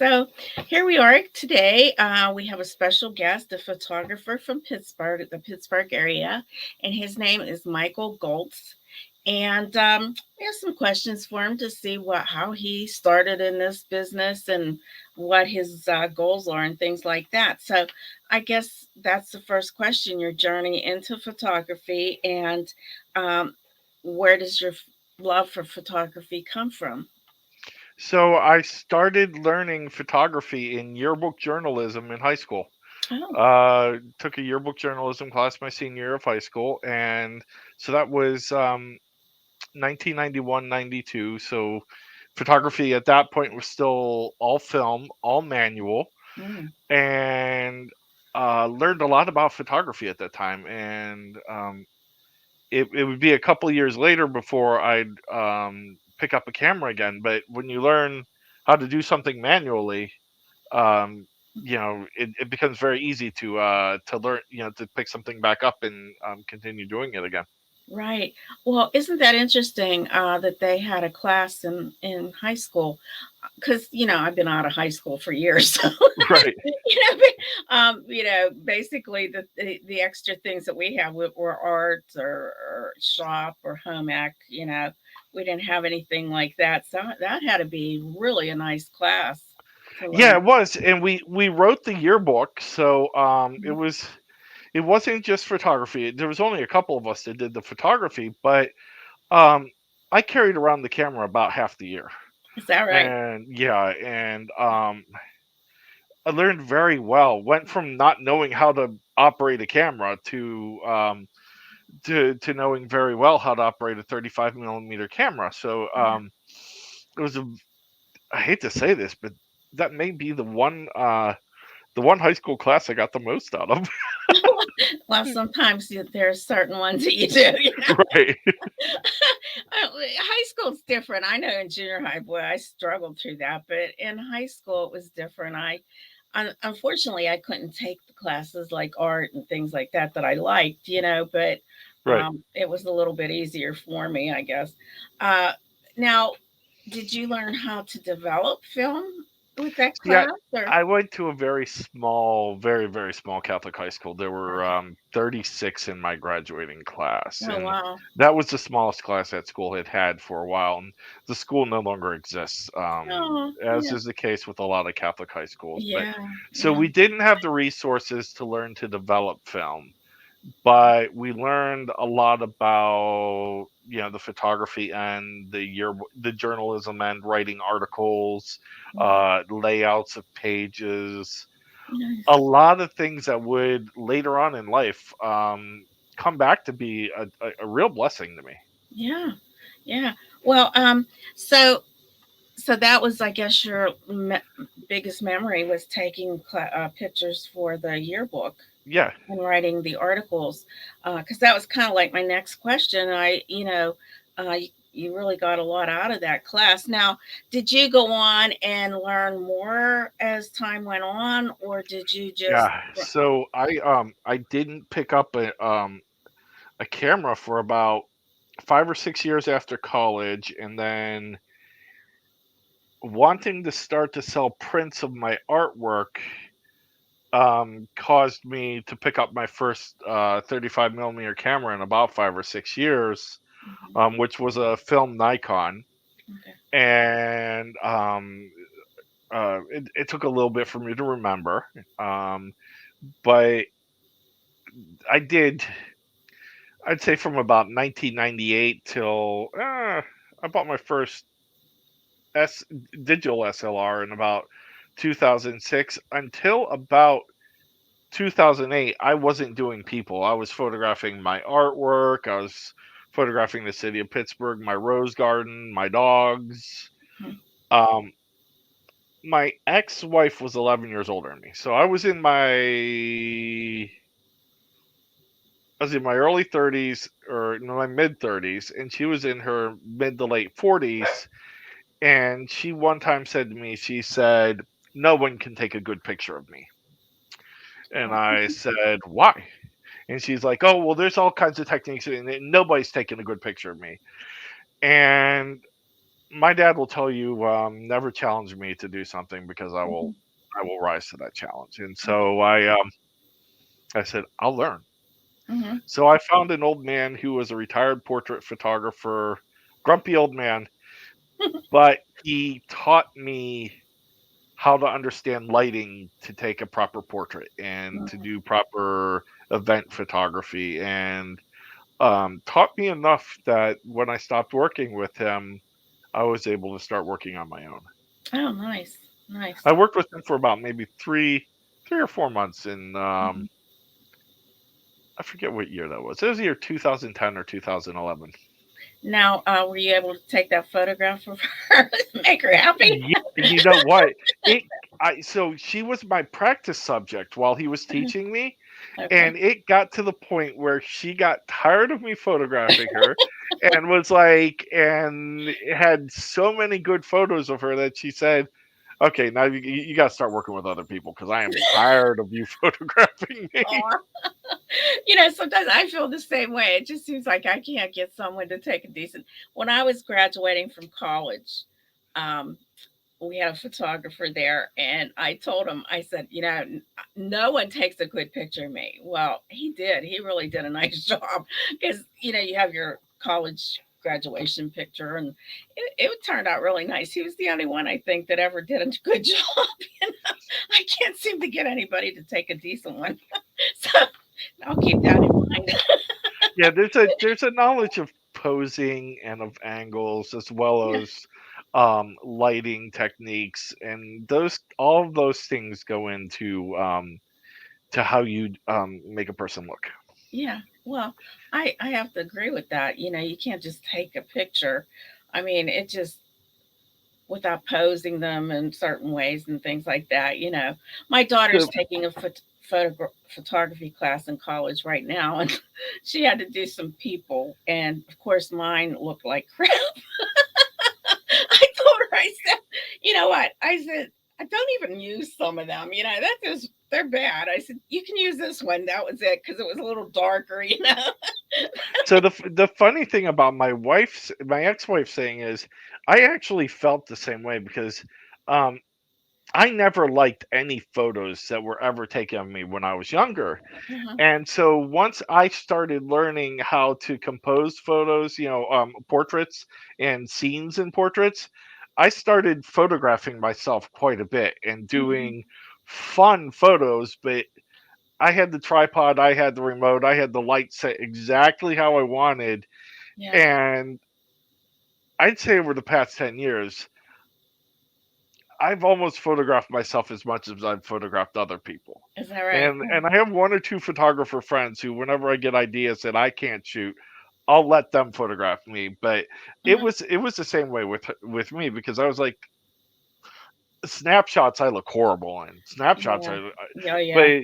So here we are today. We have a special guest, a photographer from Pittsburgh, the Pittsburgh area, and his name is Michael Goltz. And we have some questions for him to see how he started in this business and what his goals are and things like that. So I guess that's the first question: your journey into photography, and um, where does your love for photography come from? So I started learning photography in yearbook journalism in high school. Oh, Took a yearbook journalism class my senior year of high school, and so that was 1991, 92. So photography at that point was still all film, all manual, mm, and learned a lot about photography at that time. And it would be a couple years later before I'd pick up a camera again. But when you learn how to do something manually, um, it becomes very easy to learn, to pick something back up and continue doing it again. right. Well, isn't that interesting that they had a class in high school? Because I've been out of high school for years, so Right. basically the extra things that we have were art or shop or home ec. We didn't have anything like that, so that had to be really a nice class to Yeah, learn. it was, and we wrote the yearbook, so Mhm. it wasn't just photography. There was only a couple of us that did the photography, but um, I carried around the camera about half the year. Is that right? And yeah, and I learned very well. Went from not knowing how to operate a camera to knowing very well how to operate a 35 millimeter camera. So it was a, I hate to say this, but that may be the one high school class I got the most out of. Well, sometimes there are certain ones that you do. Right. High school's different. I know in junior high, boy, I struggled through that, but in high school it was different. Unfortunately, I couldn't take the classes like art and things like that I liked, but Right. it was a little bit easier for me, I guess. Uh, now, did you learn how to develop film with that Yeah, class, or? I went to a very small, very, very small Catholic high school. There were Okay. 36 in my graduating class, Oh, and wow. that was the smallest class that school had had for a while. And the school no longer exists, Oh, as yeah. is the case with a lot of Catholic high schools. But Yeah. so Yeah. we didn't have the resources to learn to develop film, but we learned a lot about the photography and the journalism and writing articles, Mhm. layouts of pages, a Nice. lot of things that would later on in life come back to be a real blessing to me. Yeah. Yeah. Well, so that was, I guess, your biggest memory was taking pictures for the yearbook Yeah. and writing the articles, because that was kind of like my next question. You really got a lot out of that class. Now, did you go on and learn more as time went on, or did you just? Yeah, so I didn't pick up a camera for about 5 or 6 years after college, and then wanting to start to sell prints of my artwork caused me to pick up my first 35 millimeter camera in about 5 or 6 years, Mhm. which was a film Nikon. Okay. And it took a little bit for me to remember, um, but I did, I'd say from about 1998 till I bought my first S digital SLR in about 2006. Until about 2008, I wasn't doing people. I was photographing my artwork. I was photographing the city of Pittsburgh, my rose garden, my dogs. Mhm. Um, my ex-wife was 11 years older than me, so I was in my early 30s or in my mid 30s, and she was in her mid to late 40s. And she one time said to me, she said, "No one can take a good picture of me." And I said, "Why?" And she's like, "Oh, well, there's all kinds of techniques, and nobody's taking a good picture of me." And my dad will tell you, never challenge me to do something because Mhm. I will rise to that challenge. And Okay. so I said, I'll learn. Mhm. So I found an old man who was a retired portrait photographer, grumpy old man, but he taught me how to understand lighting to take a proper portrait and to do proper event photography, and taught me enough that when I stopped working with him, I was able to start working on my own. Oh, nice. Nice. I worked with him for about maybe 3 or 4 months in Mhm. I forget what year that was. It was either 2010 or 2011. Now, were you able to take that photograph of her, make her happy? Yeah, you know what? It I so she was my practice subject while he was teaching me, Okay. and it got to the point where she got tired of me photographing her and was like, and had so many good photos of her that she said, "Okay, now you got to start working with other people because I am tired of you photographing me." Aw. Sometimes I feel the same way. It just seems like I can't get someone to take a decent. When I was graduating from college, um, we had a photographer there, and I told him, I said, no one takes a good picture of me. Well, he did. He really did a nice job because, you have your college graduation picture, and it turned out really nice. He was the only one I think that ever did a good job. I can't seem to get anybody to take a decent one. So I'll keep that in mind. Yeah, there's a knowledge of posing and of angles as well Yeah. as lighting techniques, and those all of those things go into to how you make a person look. Yeah. Well, I have to agree with that. You can't just take a picture. I mean, it just without posing them in certain ways and things like that. My daughter's So taking a photography class in college right now, and she had to do some people, and of course, mine looked like crap. I told her, I said, you know what? I said, I don't even use some of them. That just they're bad. I said, you can use this one. That was it because it was a little darker. the funny thing about my ex-wife saying is I actually felt the same way because um I never liked any photos that were ever taken of me when I was younger. Uh-huh. And so once I started learning how to compose photos, portraits and scenes in portraits, I started photographing myself quite a bit and Mhm. doing fun photos. But I had the tripod, I had the remote, I had the light set exactly how I wanted. Yeah. And I'd say over the past 10 years, I've almost photographed myself as much as I've photographed other people. Is that right? And I have one or two photographer friends who whenever I get ideas that I can't shoot, I'll let them photograph me. But Uh-huh. it was the same way with me because I was like snapshots I look horrible in. Snapshots Yeah. Yeah. but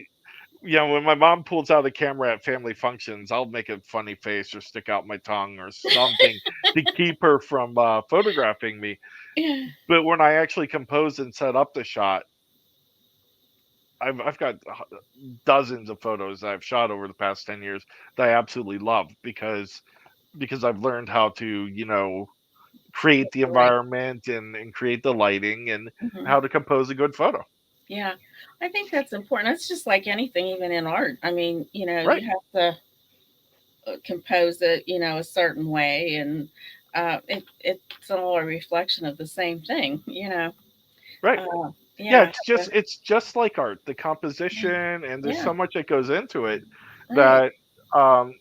Yeah. when my mom pulls out a camera at family functions, I'll make a funny face or stick out my tongue or something to keep her from photographing me. Yeah. But when I actually compose and set up the shot, I've got dozens of photos that I've shot over the past 10 years that I absolutely love because I've learned how to, create the Right. environment and create the lighting and Mhm. how to compose a good photo. Yeah, I think that's important. It's just like anything, even in art. I mean, you Right. have to compose it, a certain way, and it's all a reflection of the same thing. Right. Uh, Yeah, yeah, it's just like art, the yeah, composition, and there's yeah, so much that goes into it right, that um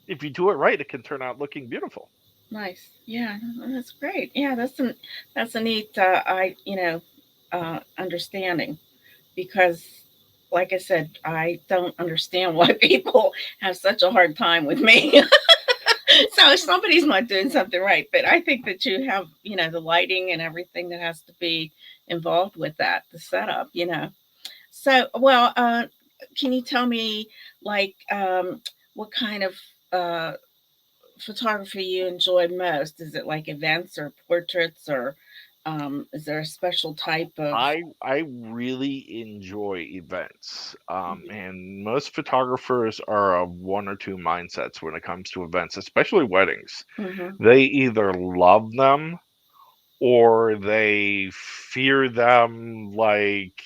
if you do it right, it can turn out looking beautiful. nice. Yeah, that's great. Yeah, that's a neat, understanding because, like I said, I don't understand why people have such a hard time with me. So somebody's not doing something right. But I think that you have, the lighting and everything that has to be involved with that, the setup. So, well, can you tell me, like, what kind of uh, photography you enjoy most? Is it like events or portraits, or is there a special type of? I really enjoy events, Mhm. and most photographers are of one or two mindsets when it comes to events, especially weddings. Mhm. They either love them or they fear them like,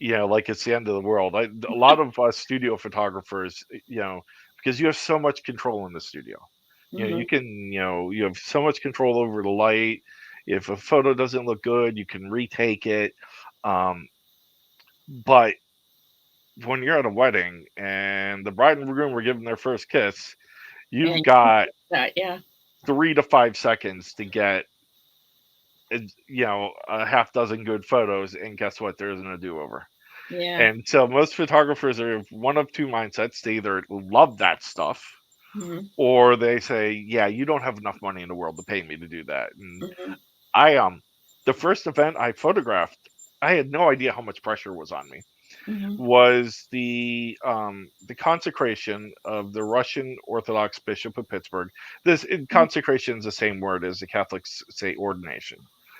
like it's the end of the world. A lot of studio photographers, because you have so much control in the studio. You Mhm. can, you have so much control over the light. If a photo doesn't look good, you can retake it. Um, but when you're at a wedding and the bride and groom were giving their first kiss, you've And got that, yeah. 3 to 5 seconds to get, a half dozen good photos, and guess what? There isn't a do-over. Yeah. And so most photographers are of one of two mindsets. They either love that stuff, Mhm. or they say, "Yeah, you don't have enough money in the world to pay me to do that." And Mhm. I the first event I photographed, I had no idea how much pressure was on me. Mhm. Was the consecration of the Russian Orthodox Bishop of Pittsburgh. Mhm. Consecration is the same word as the Catholics say ordination.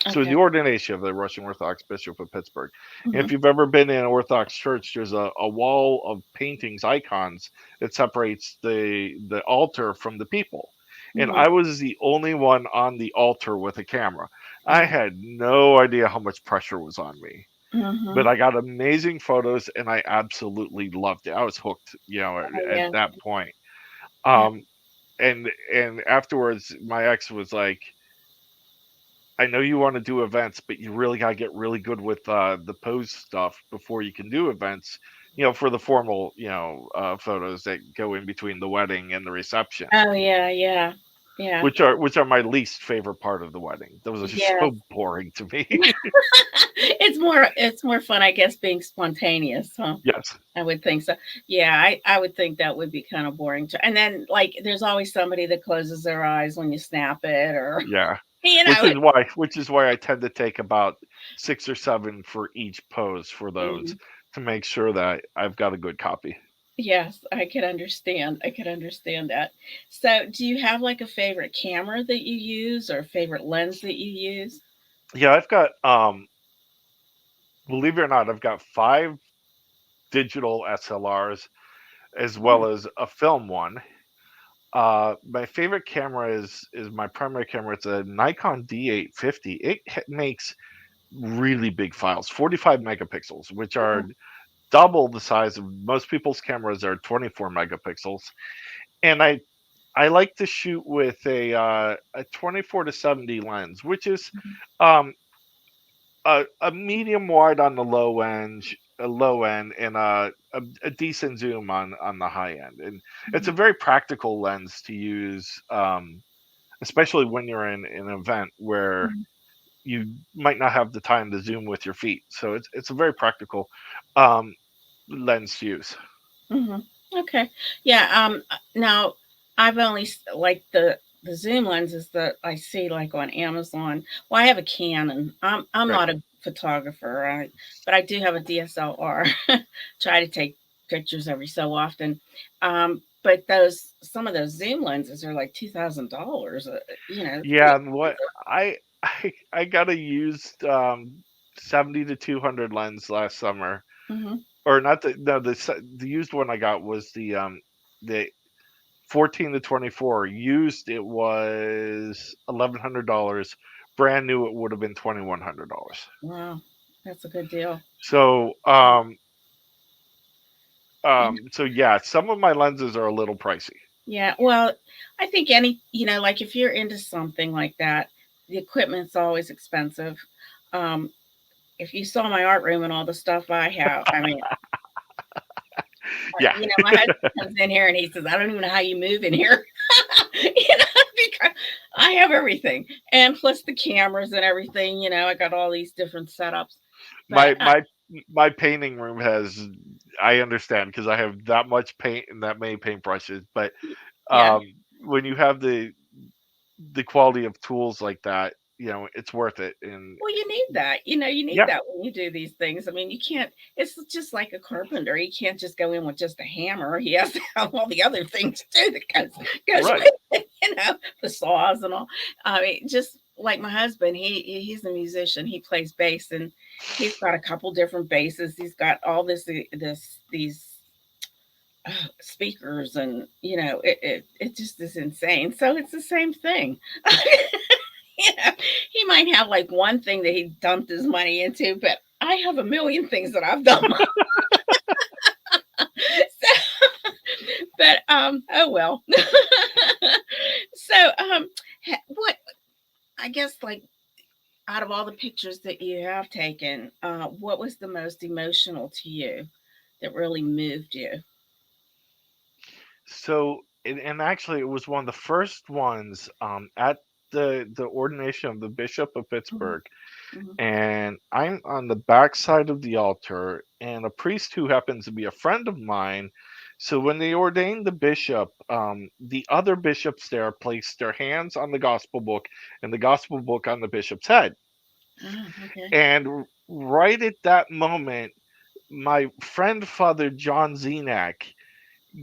So Okay. the ordination of the Russian Orthodox Bishop of Pittsburgh. And if Mhm. you've ever been in an Orthodox church, there's a wall of paintings, icons that separates the altar from the people. And Mhm. I was the only one on the altar with a camera. I Oh. had no idea how much pressure was on me, but Mhm. I got amazing photos and I absolutely loved it. I was hooked, Oh, at yeah. that point. Yeah. Um, and afterwards, my ex was like, "I know you want to do events, but you really got to get really good with the pose stuff before you can do events. For the formal, photos that go in between the wedding and the reception, Oh, yeah, yeah. Yeah. which are my least favorite part of the wedding. Those are just Yes. so boring to me." It's more fun, I guess, being spontaneous, huh? Yes, I would think so. Yeah, I would think that would be kind of boring too. And then, like, there's always somebody that closes their eyes when you snap it, or yeah. you Which know. is why I tend to take about 6 or 7 for each pose for those, Mhm. to make sure that I've got a good copy. Yes, I could understand. I could understand that. So, do you have like a favorite camera that you use or favorite lens that you use? Yeah, I've got believe it or not, I've got 5 digital SLRs as Oh, well as a film one. My favorite camera is my primary camera. It's a Nikon D850. It makes really big files, 45 megapixels, which are wow. double the size of most people's cameras are 24 megapixels. And I like to shoot with a 24 to 70 lens, which is Mhm. um, a medium wide on the low end, and a decent zoom on the high end. And it's Mhm. a very practical lens to use, especially when you're in an event where Mhm. you might not have the time to zoom with your feet. So it's a very practical um, lens to use. Mhm. Okay. Yeah. Now I've only like the zoom lenses that I see like on Amazon. Well, I have a Canon. I'm Right. not a photographer, but I do have a DSLR. Try to take pictures every so often. But those some of those zoom lenses are like $2,000. It's pretty Yeah, and what expensive. I got a used 70 to 200 lens last summer, Hmm. or not the no the used one I got was the 14 to 24 used. It was $1,100. Brand new, it would have been $2,100. Wow, that's a good deal. So Yeah. Yeah. so yeah, some of my lenses are a little pricey. Yeah, well, I think like if you're into something like that, the equipment's always expensive. Um, if you saw my art room and all the stuff I have, I mean, Yeah. my husband comes in here and he says, "I don't even know how you move in here," because I have everything, and plus the cameras and everything. I got all these different setups, but my my my painting room has, I understand because I have that much paint and that many paintbrushes, but yeah. um when you have the quality of tools like that, it's worth it. And Well, you need that. You need yeah, that when you do these things. I mean, you can't, it's just like a carpenter. He can't just go in with just a hammer. He has to have all the other things too that goes right. with it, the saws and all. I mean, just like my husband, he's a musician. He plays bass, and he's got a couple different basses. He's got all these speakers, and it just is insane. So it's the same thing. know, he might have like one thing that he dumped his money into, but I have a million things that I've done. So, but oh well. So what I guess like out of all the pictures that you have taken, what was the most emotional to you that really moved you? So, and actually, it was one of the first ones at the ordination of the Bishop of Mhm, Pittsburgh, mhm, and I'm on the back side of the altar, and a priest who happens to be a friend of mine. So when they ordained the bishop, the other bishops there placed their hands on the gospel book and the gospel book on the bishop's head. oh, okay. And right at that moment, my friend Father John Zenak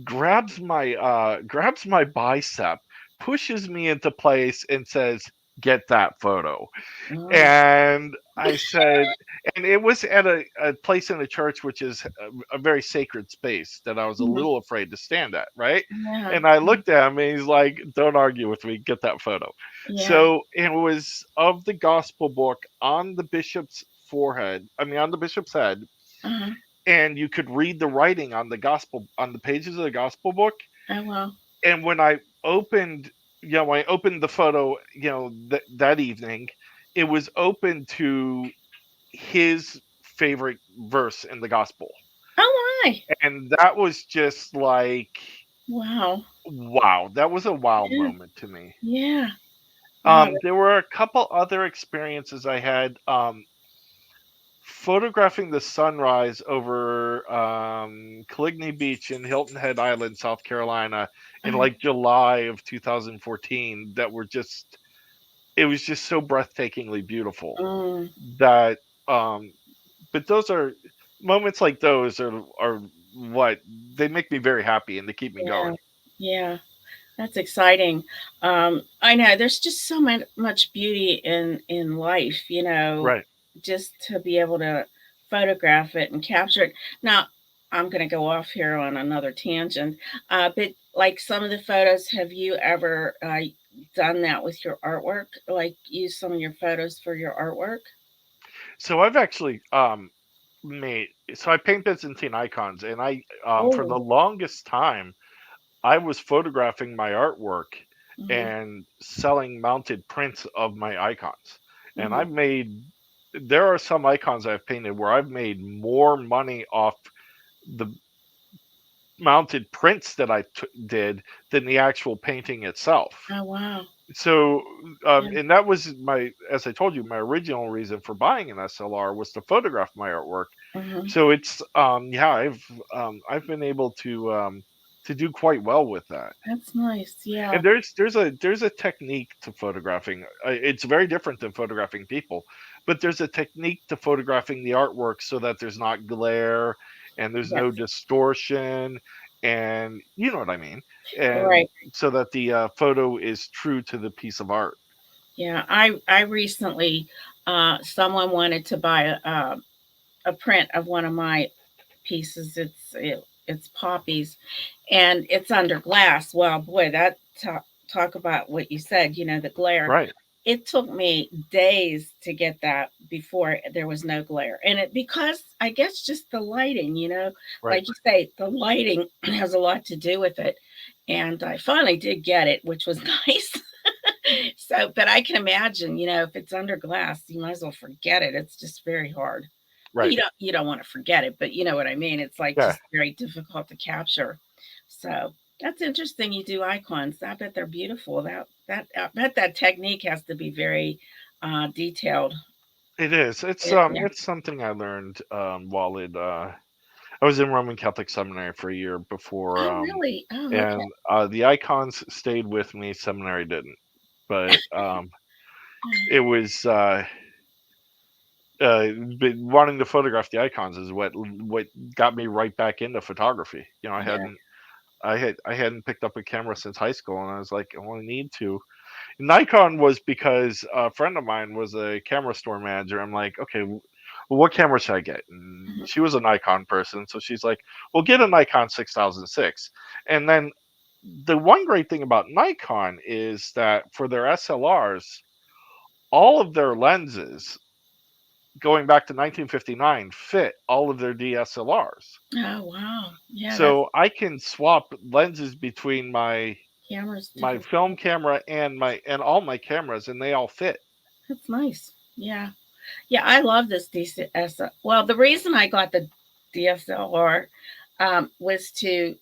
grabs my bicep, pushes me into place, and says, "Get that photo." Oh, And I said, and it was at a place in the church which is a very sacred space that I was a mhm, little afraid to stand at, right? yeah, And I looked at him and he's like, "Don't argue with me, get that photo." yeah, So it was of the gospel book on the bishop's forehead, I mean on the bishop's head, uh-huh. and you could read the writing on the pages of the gospel book. Oh, well, And when I opened, when I opened the photo, that evening, it was open to his favorite verse in the gospel. oh my, And that was just like, wow, wow, that was a wow yeah, moment to me. yeah, wow, There were a couple other experiences I had. Photographing the sunrise over Caligny Beach in Hilton Head Island, South Carolina, in uh, like July of 2014, that were just, it was just so breathtakingly beautiful mm, that but those are moments like those are what they make me very happy and they keep me yeah, going. yeah. That's exciting. I know there's just so much beauty in life, Right. just to be able to photograph it and capture it. Now, I'm going to go off here on another tangent, but like some of the photos, have you ever done that with your artwork? Like use some of your photos for your artwork? So I've actually made, so I paint Byzantine icons, and I for Oh, the longest time I was photographing my artwork hmm, and selling mounted prints of my icons. And hmm, there are some icons I've painted where I've made more money off the mounted prints that did than the actual painting itself. oh wow, So, yeah, and that was as I told you, my original reason for buying an SLR was to photograph my artwork. hmm, So it's, yeah, I've been able to do quite well with that. that's nice. Yeah, And there's a technique to photographing. It's very different than photographing people, but there's a technique to photographing the artwork so that there's not glare and there's yes, no distortion, and you know what I mean, and right. so that the photo is true to the piece of art. Yeah, I recently someone wanted to buy a print of one of my pieces. It's poppies, and it's under glass. Well, boy, that talk about what you said. The glare. Right, It took me days to get that before there was no glare, and it because I guess just the lighting. right, Like you say, the lighting has a lot to do with it. And I finally did get it, which was nice. So, but I can imagine, if it's under glass, you might as well forget it. It's just very hard. Well, right. you don't want to forget it, but you know what I mean. It's like Yeah, just very difficult to capture. So that's interesting. You do icons. I bet they're beautiful. I bet that technique has to be very detailed. it is. Yeah. It's something I learned while I was in Roman Catholic seminary for a year before, Oh, really? Oh, okay. and the icons stayed with me. Seminary didn't, but it was uh, but wanting to photograph the icons is what got me right back into photography. Yeah. I hadn't picked up a camera since high school, and I was like, "Oh, I need to." Nikon was because a friend of mine was a camera store manager. I'm like, okay, well, what camera should I get? And Mhm. she was a Nikon person, so she's like, well, get a Nikon 6006. And then the one great thing about Nikon is that for their SLRs, all of their lenses going back to 1959 fit all of their DSLRs. Oh, wow. Yeah, that's So I can swap lenses between cameras, my different. film camera and all my cameras, and they all fit. That's nice. Yeah. Yeah, I love this DSLR. Well, the reason I got the DSLR was to,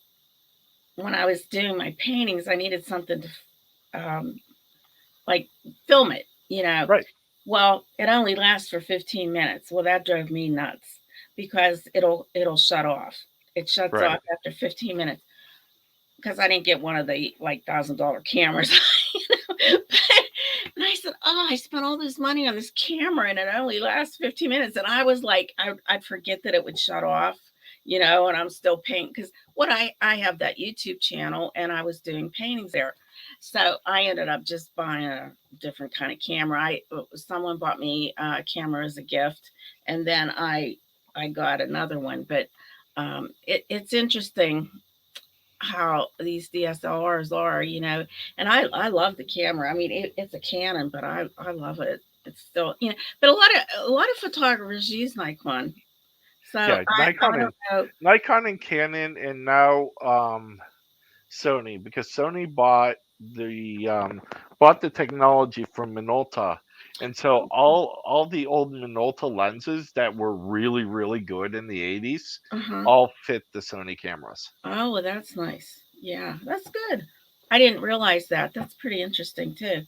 when I was doing my paintings, I needed something to like film it, you know. Right, Well, it only lasts for 15 minutes. Well, that drove me nuts because it'll shut off. It shuts right. off after 15 minutes because I didn't get one of the like $1,000 cameras. And I said, "Oh, I spent all this money on this camera and it only lasts 15 minutes." And I was like, I'd forget that it would shut off, you know, and I'm still painting because I have that YouTube channel and I was doing paintings there. So I ended up just buying a different kind of camera. Someone bought me a camera as a gift, and then I got another one. But it's interesting how these DSLRs are, you know, and I love the camera. I mean, it's a Canon, but I love it. It's still, you know, but a lot of photographers use Nikon, so Yeah, I don't know. Nikon and Canon, and now Sony, because Sony bought the technology from Minolta, and so all the old Minolta lenses that were really good in the 80s Uh-huh. all fit the Sony cameras. Oh, well, that's nice. Yeah, that's good. I didn't realize that. That's pretty interesting too.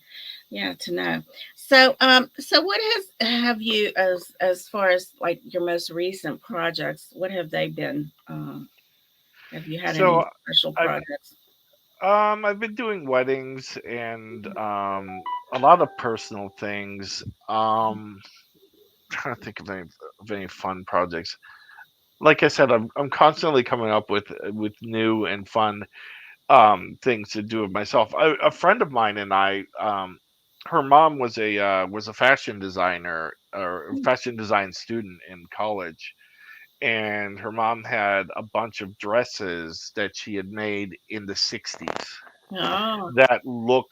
Yeah, to know. So what have you, as far as like your most recent projects? What have they been? Have you had any So special I've projects? I've been doing weddings and a lot of personal things. Trying to think of any fun projects. Like I said, I'm constantly coming up with new and fun things to do with myself. A friend of mine and I, her mom was a fashion designer or a fashion design student in college, and her mom had a bunch of dresses that she had made in the 60s Oh, that look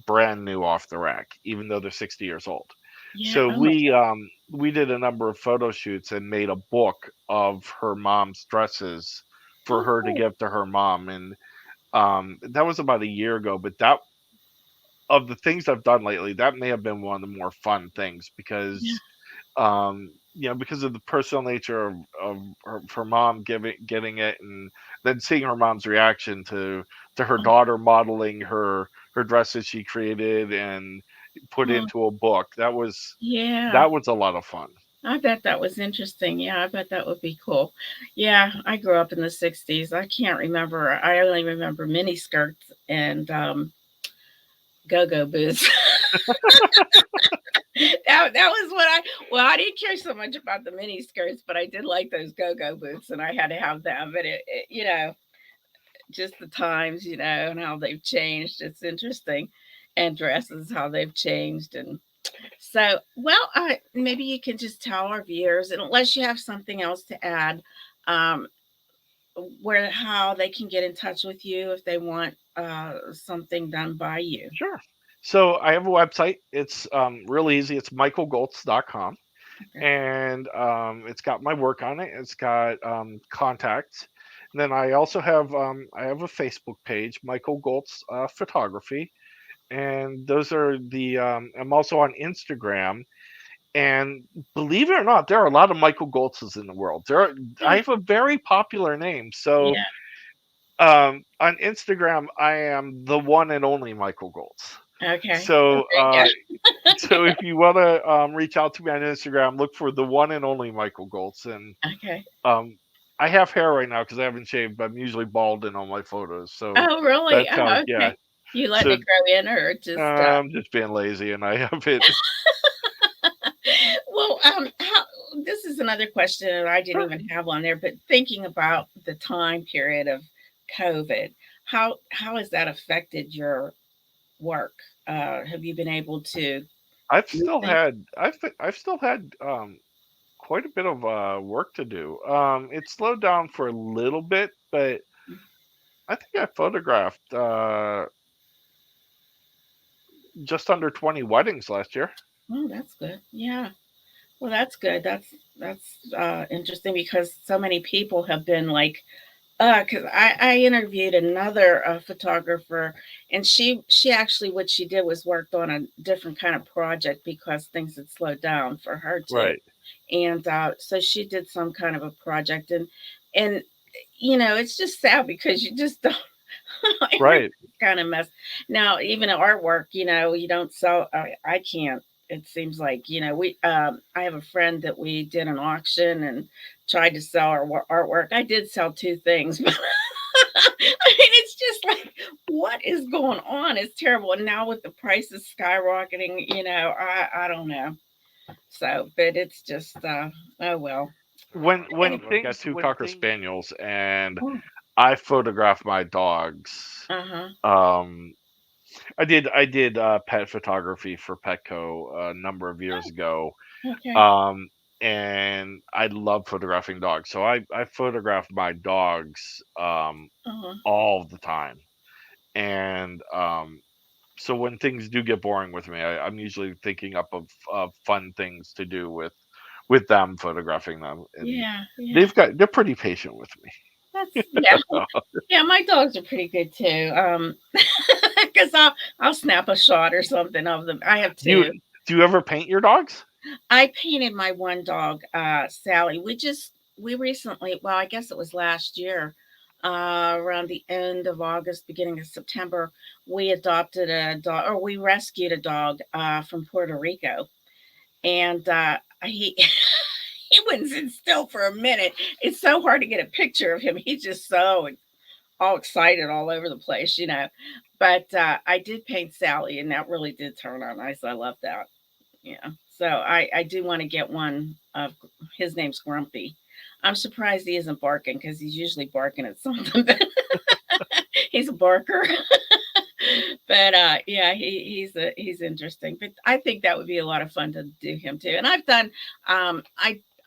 brand new off the rack, even though they're 60 years old. yeah. So Oh my. we did a number of photo shoots and made a book of her mom's dresses for Oh, her to cool. give to her mom, and that was about a year ago. But that of the things I've done lately, that may have been one of the more fun things Yeah. because because of the personal nature of her mom getting it, and then seeing her mom's reaction to her Oh, daughter modeling her dresses she created and put oh, into a book. yeah. That was a lot of fun. I bet that was interesting. Yeah, I bet that would be cool. Yeah, I grew up in the 60s. I can't remember. I only remember mini skirts and go-go boots. That was what I didn't care so much about the mini skirts, but I did like those go-go boots and I had to have them. But you know, just the times, you know, and how they've changed. It's interesting. And dresses, how they've changed. And so, well, maybe you can just tell our viewers, and unless you have something else to add, um, where how they can get in touch with you if they want something done by you. Sure. So I have a website. It's real easy. It's michaelgoltz.com, Okay. and it's got my work on it. It's got contacts. And then I have a Facebook page, Michael Goltz Photography, and those are the. I'm also on Instagram, and believe it or not, there are a lot of Michael Goltzes in the world. I Oh, have a very popular name. So yeah. on Instagram, I am the one and only Michael Goltz. Okay. Oh, So there you so if you want to reach out to me on Instagram, look for the one and only Michael Goltz. And go. Okay. um, I have hair right now because I haven't shaved. But I'm usually bald in all my photos, so Oh, really? that's how. Oh, Yeah. okay. You letting So it grow in, or just? I'm just being lazy, and I have it. Well, how? This is another question that I didn't Sure. even have on there, but thinking about the time period of COVID, how has that affected your work? Have you been able to do things? I've still had quite a bit of work to do. It slowed down for a little bit, but I think I photographed just under 20 weddings last year. Oh, that's good. Yeah. Well, that's good. That's interesting because so many people have been like, because I interviewed another photographer, and she actually what she did was worked on a different kind of project because things had slowed down for her too, Right. and so she did some kind of a project, and it's just sad because you just don't. Everything's Right. kind of mess. Now, even artwork, you don't sell. I can't. It seems like we. I have a friend that we did an auction and tried to sell our artwork. I did sell two things, but it's just like, what is going on? It's terrible. And now with the prices skyrocketing, I don't know. So, but it's just, oh well. When Anyway. I got two cocker spaniels and Oh, I photographed my dogs. uh huh. Um, I did pet photography for Petco a number of years ago. Okay. Um, and I love photographing dogs. So I photographed my dogs Uh huh. all the time. And so when things do get boring with me, I'm usually thinking up of fun things to do with them, photographing them, and Yeah. Yeah. they're pretty patient with me. That's yeah. Yeah, my dogs are pretty good too. Because I'll snap a shot or something of them. I have Do you two. do you ever paint your dogs? I painted my one dog, Sally. We recently, well, I guess it was last year, around the end of August, beginning of September, we adopted a dog, or we rescued a dog from Puerto Rico, and he he wouldn't sit still for a minute. It's so hard to get a picture of him. He's just so all excited all over the place. But I did paint Sally, and that really did turn out nice. I love that. Yeah. So I do want to get one of his name's Grumpy. I'm surprised he isn't barking because he's usually barking at something. But he's a barker. But yeah, he's interesting. But I think that would be a lot of fun to do him too. And I've done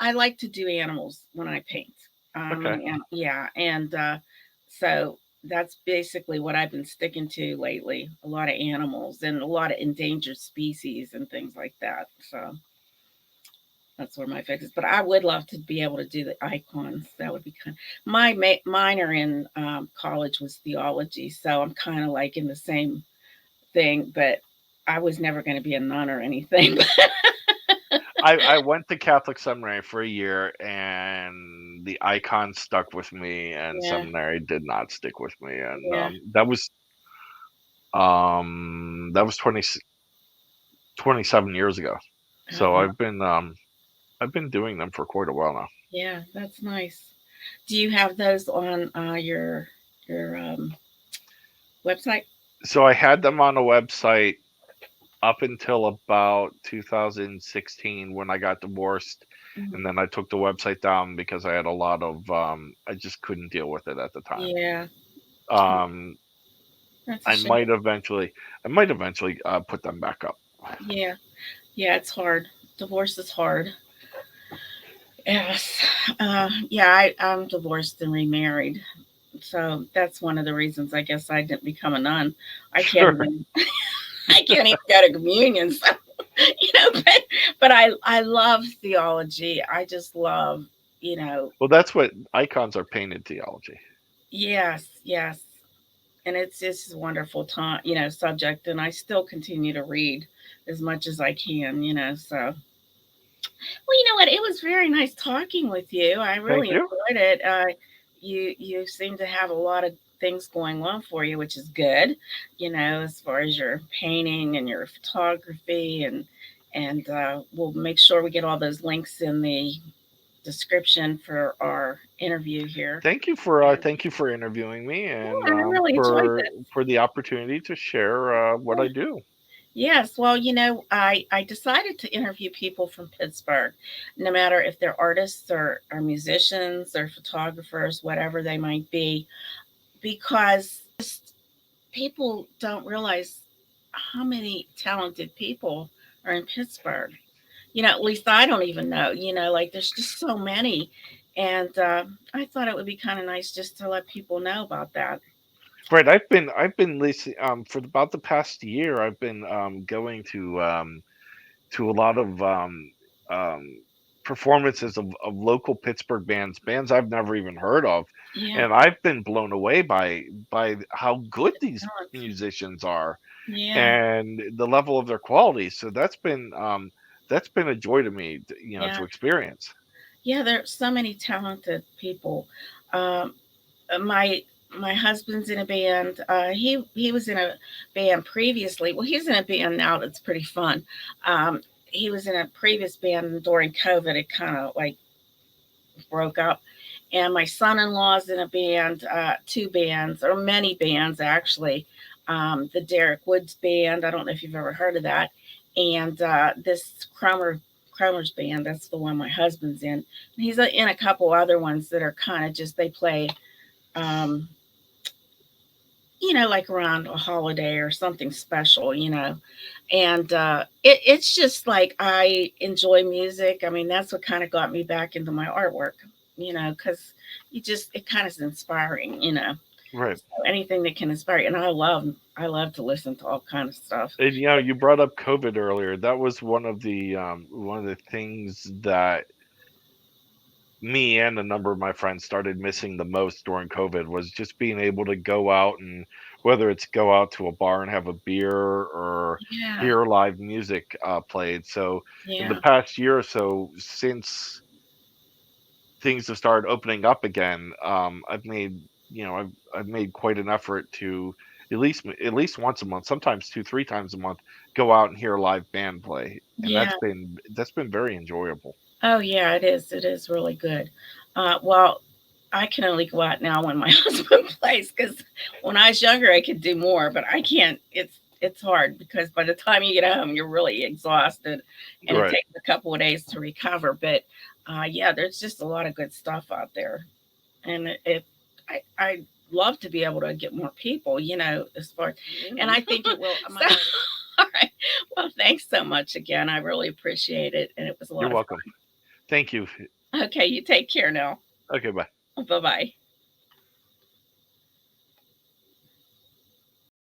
I like to do animals when I paint. Okay. Yeah, and so that's basically what I've been sticking to lately. A lot of animals and a lot of endangered species and things like that. So that's where my fix is. But I would love to be able to do the icons. That would be kind. My minor in college was theology, so I'm kind of like in the same thing. But I was never going to be a nun or anything. I went to Catholic seminary for a year, and the icon stuck with me, and Yeah, seminary did not stick with me, and yeah. that was 27 years ago. Oh, So wow. I've been doing them for quite a while now. Yeah, that's nice. Do you have those on your website? So I had them on a website up until about 2016 when I got divorced, Mhm. and then I took the website down because I had a lot of I just couldn't deal with it at the time. Yeah, Um, that's a I shame. might eventually I might eventually put them back up. Yeah, yeah, it's hard. Divorce is hard. Yes. Yeah, I'm divorced and remarried. So that's one of the reasons I guess I didn't become a nun. I can't Sure. even I can't even go to communion. So, but I love theology. I just love, you know, Well, that's what icons are, painted theology. yes, yes. And it's just a wonderful time, subject, and I still continue to read as much as I can. So well, you know what? It was very nice talking with you. I Thank really you. enjoyed it. You seem to have a lot of things going on for you, which is good. As far as your painting and your photography, and we'll make sure we get all those links in the description for our interview here. And Thank you for interviewing me, and yeah, I really enjoyed this. for the opportunity to share what I do. Yes, well, I decided to interview people from Pittsburgh, no matter if they're artists or musicians or photographers, whatever they might be, because people don't realize how many talented people are in Pittsburgh. At least I don't even know, like there's just so many. And I thought it would be kind of nice just to let people know about that. Right, I've been listening for about the past year. I've been going to a lot of um, performances of local Pittsburgh bands I've never even heard of, Yeah. and I've been blown away by how good these Talent. musicians are Yeah. and the level of their quality. So that's been a joy to me, Yeah. to experience. Yeah. There's so many talented people. Um, my my husband's in a band. He was in a band previously. Well, he's in a band now that's pretty fun. Um, he was in a previous band during COVID. It kind of like broke up. And my son-in-law's in a band, two bands, or many bands actually. The Derek Woods band. I don't know if you've ever heard of that. And this Cromer's band. That's the one my husband's in. He's in a couple other ones that are kind of just they play um, like around a holiday or something special. And it's just like I enjoy music. I mean, that's what kind of got me back into my artwork, because it kind of is inspiring. Right. So anything that can inspire you. And I love to listen to all kind of stuff. And you brought up COVID earlier. That was one of the things that me and a number of my friends started missing the most during COVID was just being able to go out, and whether it's go out to a bar and have a beer or Yeah, hear live music played. So in the yeah, past year or so, since things have started opening up again, I've made I've made quite an effort to at least once a month, sometimes two, three times a month, go out and hear a live band play, and yeah. that's been very enjoyable. Oh, yeah, it is. It is really good. Well, I can only go out now when my husband plays because when I was younger, I could do more, but I can't. It's hard because by the time you get home, you're really exhausted, and it Right. takes a couple of days to recover. But yeah, there's just a lot of good stuff out there, and I love to be able to get more people, as far, and I think it will. So, all right. Well, thanks so much again. I really appreciate it, and it was a You're lot of welcome. Thank you. fun. Okay, you take care now. Okay, bye. Bye bye.